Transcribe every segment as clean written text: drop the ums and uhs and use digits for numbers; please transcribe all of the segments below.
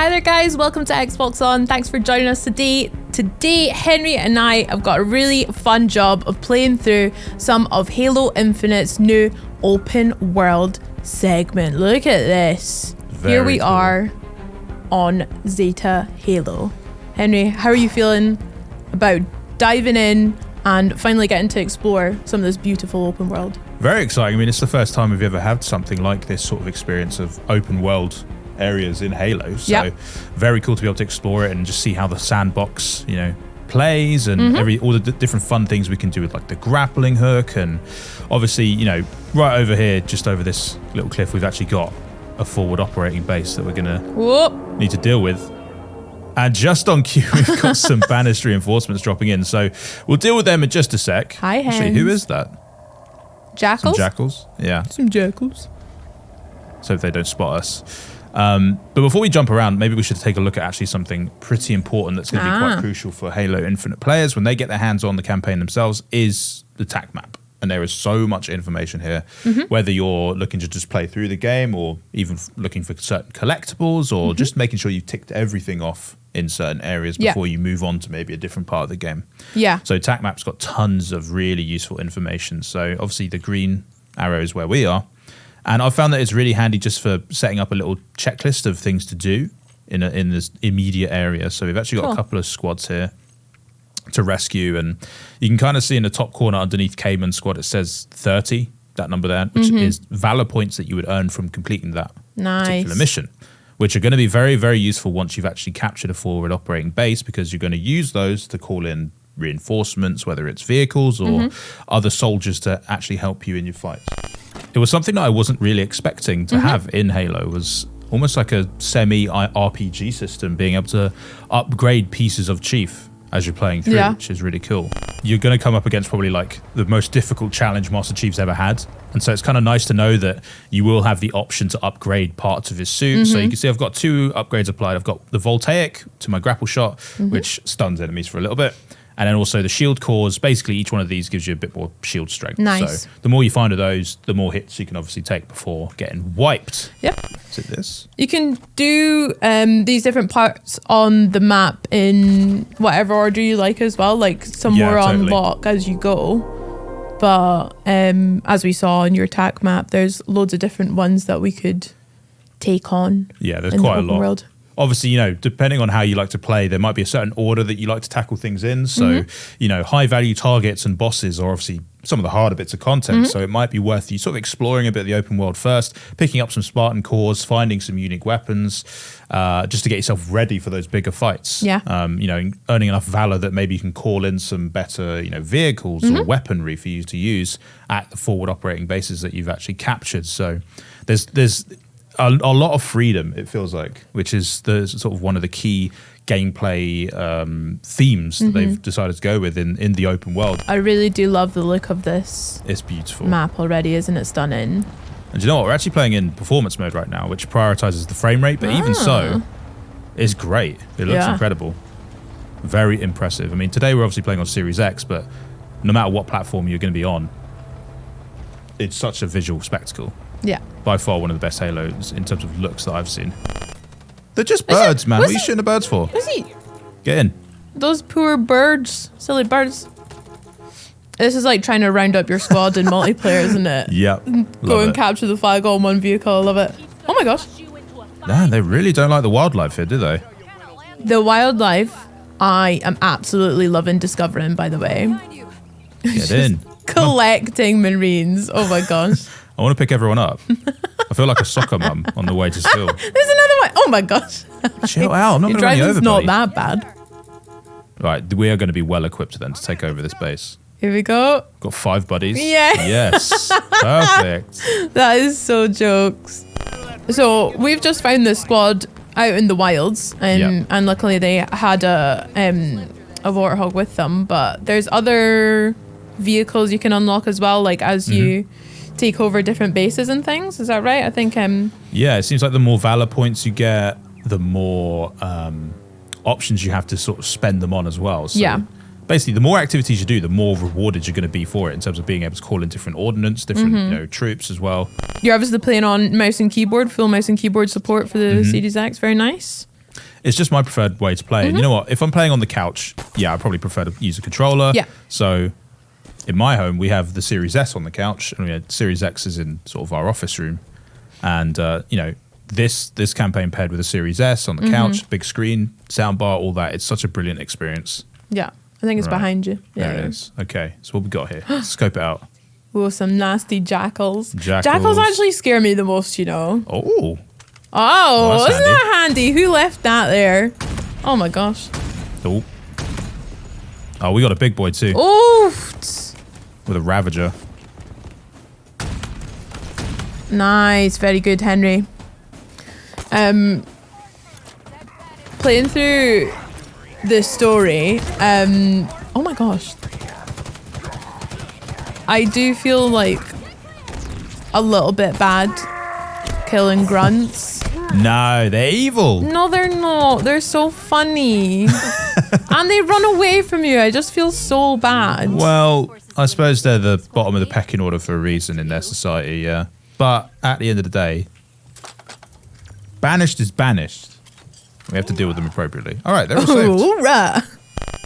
Hi there guys, welcome to Xbox On. Thanks for joining us today. Today, Henry and I have got a really fun job of playing through some of Halo Infinite's new open world segment. Look at this. Here we are on Zeta Halo. Henry, how are you feeling about diving in and finally getting to explore some of this beautiful open world? Very exciting. I mean, it's the first time we've ever had something like this sort of experience of open world areas in Halo. So very cool to be able to explore it and just see how the sandbox, you know, plays and all the different fun things we can do with like the grappling hook. And obviously, you know, right over here, just over this little cliff, we've actually got a forward operating base that we're gonna need to deal with. And just on cue, we've got some banished reinforcements dropping in. So we'll deal with them in just a sec. Hi, Hens. Actually, who is that? Jackals? Some jackals? Yeah. Some jackals. So if they don't spot us. But before we jump around, maybe we should take a look at actually something pretty important that's going to be quite crucial for Halo Infinite players when they get their hands on the campaign themselves is the TAC map. And there is so much information here, whether you're looking to just play through the game or even looking for certain collectibles or just making sure you've ticked everything off in certain areas before you move on to maybe a different part of the game. Yeah. So TAC map's got tons of really useful information. So obviously the green arrow is where we are. And I found that it's really handy just for setting up a little checklist of things to do in this immediate area. So we've actually got a couple of squads here to rescue, and you can kind of see in the top corner underneath Cayman squad it says 30, that number there, which is valor points that you would earn from completing that particular mission, which are going to be very, very useful once you've actually captured a forward operating base, because you're going to use those to call in reinforcements, whether it's vehicles or other soldiers to actually help you in your fights. It was something that I wasn't really expecting to have in Halo. It was almost like a semi-RPG system, being able to upgrade pieces of Chief as you're playing through, which is really cool. You're going to come up against probably like the most difficult challenge Master Chief's ever had. And so it's kind of nice to know that you will have the option to upgrade parts of his suit. So you can see I've got 2 upgrades applied. I've got the voltaic to my grapple shot, which stuns enemies for a little bit. And then also the shield cores. Basically, each one of these gives you a bit more shield strength. Nice. So the more you find of those, the more hits you can obviously take before getting wiped. Yep. Is it this? You can do these different parts on the map in whatever order you like as well. Like some more unlock as you go. But as we saw on your TAC map, there's loads of different ones that we could take on. Yeah, there's quite a lot. World. Obviously, you know, depending on how you like to play, there might be a certain order that you like to tackle things in. So, you know, high value targets and bosses are obviously some of the harder bits of content. So it might be worth you sort of exploring a bit of the open world first, picking up some Spartan cores, finding some unique weapons, just to get yourself ready for those bigger fights. Yeah. You know, earning enough valor that maybe you can call in some better, you know, vehicles or weaponry for you to use at the forward operating bases that you've actually captured. So there's a lot of freedom, it feels like, which is the sort of one of the key gameplay themes that they've decided to go with in the open world. I really do love the look of this. It's beautiful map already, isn't it stunning? And you know what? We're actually playing in performance mode right now, which prioritizes the frame rate, but even so, it's great. It looks incredible. Very impressive. I mean, today we're obviously playing on Series X, but no matter what platform you're going to be on, it's such a visual spectacle. Yeah. By far one of the best Halos in terms of looks that I've seen. They're just birds, man. What are you shooting the birds for? Get in. Those poor birds. Silly birds. This is like trying to round up your squad in multiplayer, isn't it? Yep. Go and capture the flag all in one vehicle. I love it. Oh my gosh. Nah, they really don't like the wildlife here, do they? The wildlife, I am absolutely loving discovering, by the way. Get in. Collecting Marines. Oh my gosh. I want to pick everyone up. I feel like a soccer mum on the way to school. There's another one. Oh my gosh. Chill out. I'm not going to run you over, buddy. Not that bad. Right, we are going to be well equipped then to take over this base. Here we go. Got 5 buddies. Yeah. Yes. Perfect. That is so jokes. So we've just found this squad out in the wilds, and luckily they had a Warthog with them. But there's other vehicles you can unlock as well, like as you take over different bases and things. Is that right? I think yeah, it seems like the more valor points you get, the more options you have to sort of spend them on as well. So basically the more activities you do, the more rewarded you're going to be for it in terms of being able to call in different ordnance, different you know, troops as well. You're obviously playing on mouse and keyboard, full mouse and keyboard support for the Series X. Very nice. It's just my preferred way to play. And you know what? If I'm playing on the couch, yeah, I probably prefer to use a controller. Yeah. So in my home, we have the Series S on the couch, and we had Series X is in sort of our office room. And, you know, this campaign paired with a Series S on the couch, big screen, soundbar, all that. It's such a brilliant experience. Yeah. I think it's behind you. Yeah, There it is. Okay, so what we got here? Scope it out. Oh, some nasty jackals. Jackals actually scare me the most, you know. Oh. Oh, that's isn't that handy? Who left that there? Oh my gosh. Oh. Oh, we got a big boy too. Oof. With a Ravager. Nice, very good, Henry. Playing through the story, oh my gosh. I do feel like a little bit bad killing grunts. No, they're evil. No, they're not. They're so funny. And they run away from you. I just feel so bad. Well, I suppose they're the bottom of the pecking order for a reason in their society, yeah. But at the end of the day, banished is banished. We have to deal with them appropriately. All right, they're all saved. Hoorah.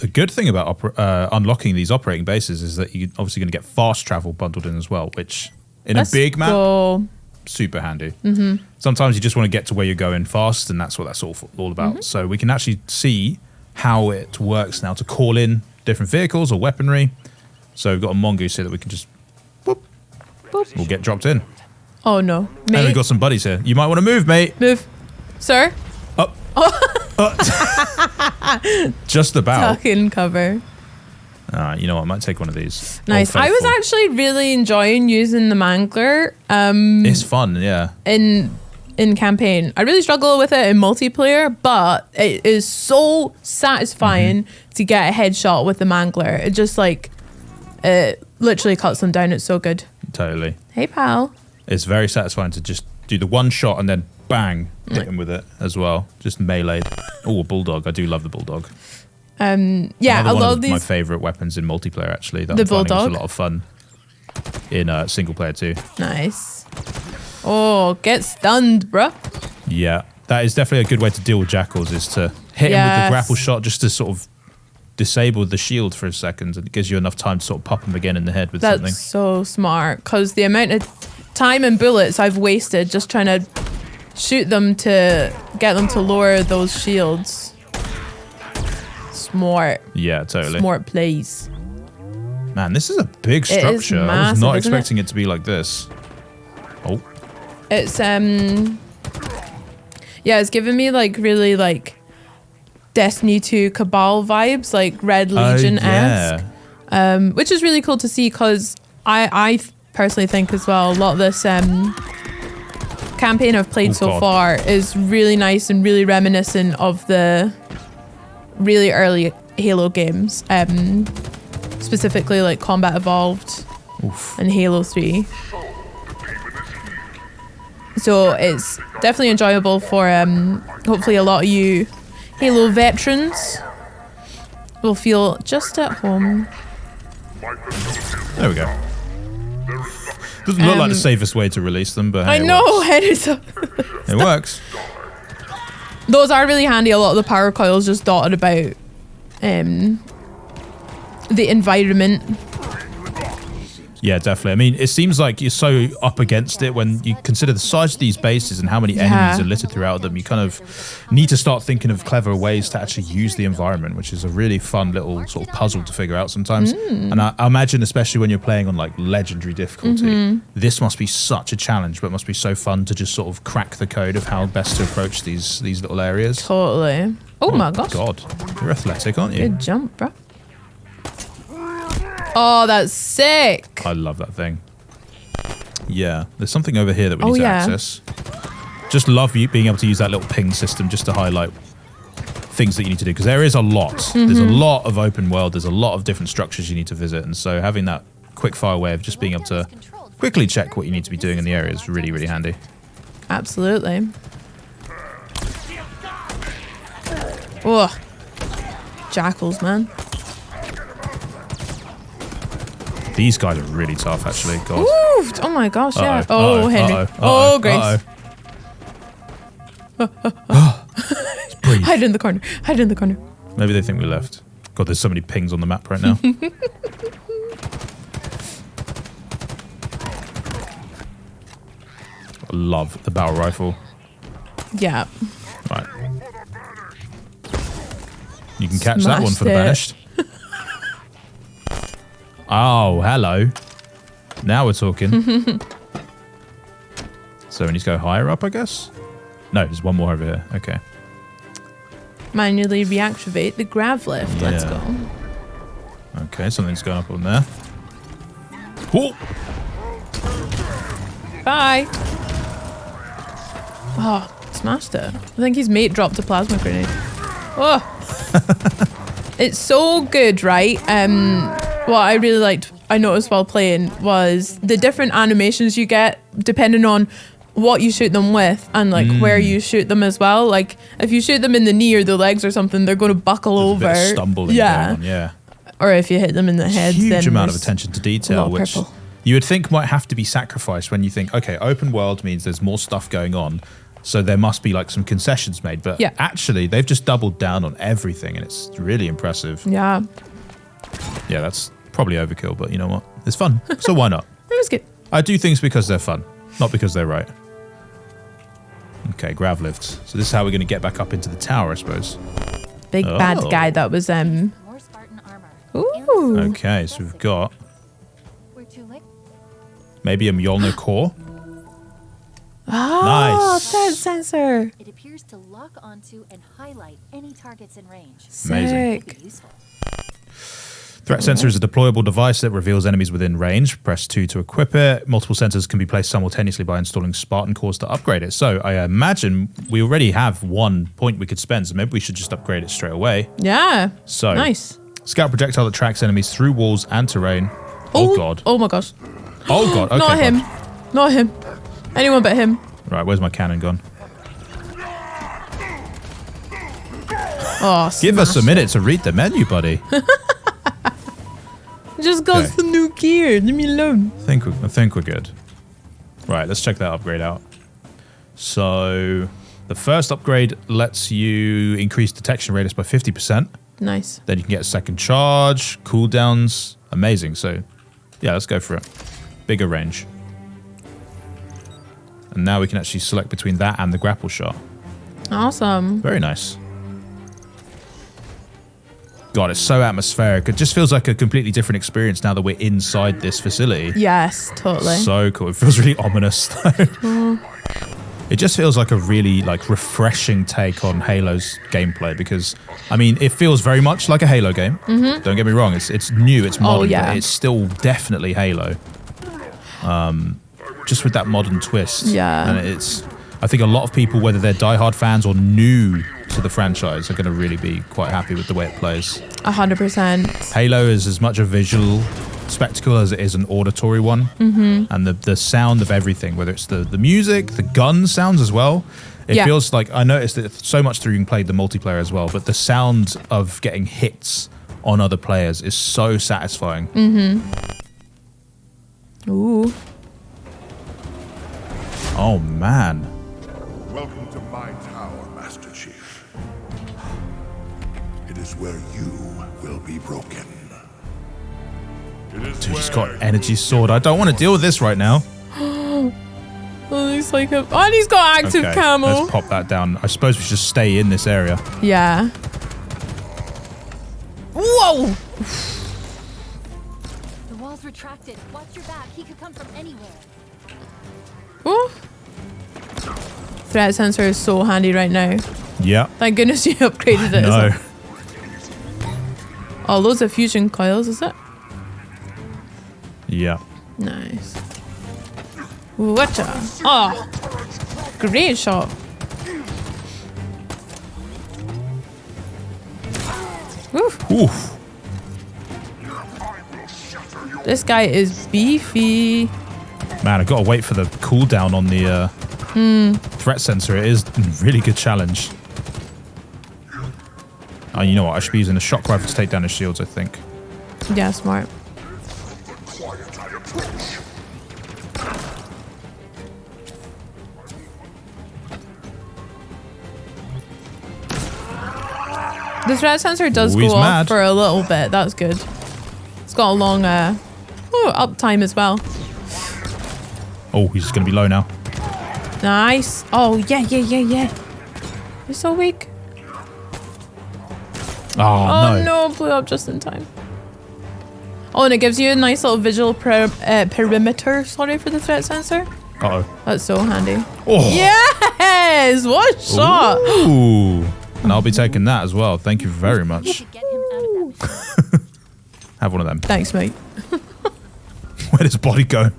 The good thing about unlocking these operating bases is that you're obviously going to get fast travel bundled in as well, which in a big map, super handy. Sometimes you just want to get to where you're going fast, and that's what that's all about. So we can actually see how it works now to call in different vehicles or weaponry. So we've got a mongoose here that we can just boop, we'll get dropped in. Oh no, mate. And we've got some buddies here. You might want to move, mate. Move, sir. Up. Just about. Tuck in cover. You know what? I might take one of these. Nice. I was actually really enjoying using the mangler. It's fun, yeah. In campaign, I really struggle with it in multiplayer, but it is so satisfying to get a headshot with the mangler. It just like it literally cuts them down. It's so good. Totally. Hey, pal. It's very satisfying to just do the one shot and then bang, hit him with it as well. Just melee. Oh, a bulldog. I do love the bulldog. Yeah, Another I one love of these. my favorite weapons in multiplayer, actually. That The I'm finding bulldog? is a lot of fun in single player too. Nice. Oh, get stunned, bruh. Yeah, that is definitely a good way to deal with jackals, is to hit him with the grapple shot just to sort of disable the shield for a second, and it gives you enough time to sort of pop him again in the head with something. That's so smart, because the amount of time and bullets I've wasted just trying to shoot them to get them to lower those shields. Smart. Yeah, totally. Smart plays. Man, this is a big It is structure. I was massive, not isn't expecting it to be like this. Oh. It's yeah, it's giving me like really like Destiny 2 Cabal vibes, like Red Legion-esque. Which is really cool to see, because I personally think as well a lot of this campaign I've played so far is really nice and really reminiscent of the really early Halo games, specifically like Combat Evolved and Halo 3. So it's definitely enjoyable for hopefully a lot of you Halo veterans will feel just at home. There we go. Doesn't look like the safest way to release them, but hey, I know, it works. Those are really handy. A lot of the power coils just dotted about the environment. Yeah, definitely. I mean, it seems like you're so up against it when you consider the size of these bases and how many enemies are littered throughout them. You kind of need to start thinking of clever ways to actually use the environment, which is a really fun little sort of puzzle to figure out sometimes. And I imagine, especially when you're playing on like legendary difficulty, this must be such a challenge, but it must be so fun to just sort of crack the code of how best to approach these little areas. Totally. Oh my gosh. God, you're athletic, aren't you? Good jump, bro. Oh, that's sick. I love that thing. Yeah, there's something over here that we need to access. Just love you being able to use that little ping system just to highlight things that you need to do, because there is a lot. There's a lot of open world. There's a lot of different structures you need to visit, and so having that quick fire way of just being able to quickly check what you need to be doing in the area is really, really handy. Absolutely. Oh, jackals, man. These guys are really tough, actually. God. Ooh, oh my gosh, yeah. Oh, Henry. Oh, Grace. It's leave. Hide in the corner. Hide in the corner. Maybe they think we left. God, there's so many pings on the map right now. I love the barrel rifle. Yeah. Right. You can catch that one for the banished. Oh, hello. Now we're talking. So we need to go higher up, I guess? No, there's one more over here. Okay. Manually reactivate the grav lift. Let's go. Okay, something's going up on there. Whoa! Bye. Oh, smashed it. I think his mate dropped a plasma grenade. Oh. It's so good, right? What I really liked, I noticed while playing, was the different animations you get depending on what you shoot them with and like where you shoot them as well. Like if you shoot them in the knee or the legs or something, they're going to buckle over. A bit of stumbling going on, yeah. Or if you hit them in the head, huge then amount of attention to detail, which you would think might have to be sacrificed when you think, okay, open world means there's more stuff going on, so there must be like some concessions made. But actually, they've just doubled down on everything, and it's really impressive. Yeah. Yeah, that's probably overkill, but you know what? It's fun, so why not? It was good. I do things because they're fun, not because they're right. Okay, grav lifts. So this is how we're going to get back up into the tower, I suppose. Big bad guy that was More Spartan armor. Ooh. Okay, so we've got maybe a Mjolnir core. Oh, nice. threat sensor. It appears to lock onto and highlight any targets in range. Sick. Threat sensor is a deployable device that reveals enemies within range. Press 2 to equip it. Multiple sensors can be placed simultaneously by installing Spartan cores to upgrade it. So I imagine we already have 1 point we could spend, so maybe we should just upgrade it straight away. Yeah. So nice. Scout projectile that tracks enemies through walls and terrain. Oh god. Oh my gosh. Oh god. Okay, not him. Not him. Anyone but him. Right, where's my cannon gone? Oh, give us a minute to read the menu, buddy. Just got some new gear. Leave me alone. I think we're good. Right, let's check that upgrade out. So the first upgrade lets you increase detection radius by 50%. Nice. Then you can get a second charge, cooldowns. Amazing. So yeah, let's go for it. Bigger range. And now we can actually select between that and the grapple shot. Awesome. Very nice. God, it's so atmospheric. It just feels like a completely different experience now that we're inside this facility. Yes, totally. So cool. It feels really ominous though. It just feels like a really refreshing take on Halo's gameplay because, I mean, it feels very much like a Halo game. Don't get me wrong. It's new, it's modern, but it's still definitely Halo. Just with that modern twist. Yeah. And I think a lot of people, whether they're diehard fans or new to the franchise, are going to really be quite happy with the way it plays. 100%. Halo is as much a visual spectacle as it is an auditory one. And the sound of everything, whether it's the music, the gun sounds as well. It feels like, I noticed it so much through you played the multiplayer as well, but the sound of getting hits on other players is so satisfying. Ooh. Oh man. Welcome to my tower, Master Chief. It is where you will be broken. Dude, he's got energy sword. I don't want to deal with this right now. Oh, he's like a... Oh, and he's got active camo. Let's pop that down. I suppose we should just stay in this area. Yeah. Whoa! The wall's retracted. Watch your back. He could come from anywhere. Ooh. Threat sensor is so handy right now. Yeah. Thank goodness you upgraded it. No. Oh, loads of fusion coils, is it? Yeah. Nice. Whatcha? Oh, great shot. Oof. Oof. This guy is beefy. Man, I've got to wait for the cooldown on the threat sensor. It is a really good challenge. Oh, you know what? I should be using a shock rifle to take down his shields, I think. Yeah, smart. The threat sensor does Ooh, he's go off mad. for a little bit. That's good. It's got a long uptime as well. Oh, he's going to be low now. Nice. Oh, yeah. You're so weak. Oh, no. No, blew up just in time. Oh, and it gives you a nice little visual perimeter, sorry, for the threat sensor. Uh-oh. That's so handy. Oh. Yes! What a shot! Ooh. And I'll be taking that as well. Thank you very much. Get him out of that. Have one of them. Thanks, mate. Where does body go?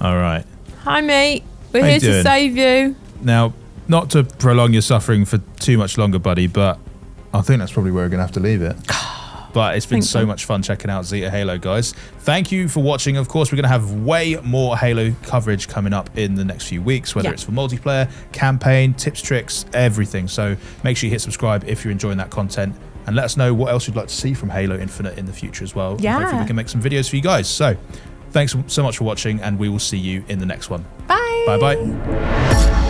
All right. Hi, mate. We're How you here to doing? save you. Now, not to prolong your suffering for too much longer, buddy, but I think that's probably where we're going to have to leave it. But it's been so much fun checking out Zeta Halo, guys. Thank you for watching. Of course, we're going to have way more Halo coverage coming up in the next few weeks, whether it's for multiplayer, campaign, tips, tricks, everything. So make sure you hit subscribe if you're enjoying that content. And let us know what else you'd like to see from Halo Infinite in the future as well. Yeah. Hopefully we can make some videos for you guys. So thanks so much for watching, and we will see you in the next one. Bye. Bye-bye.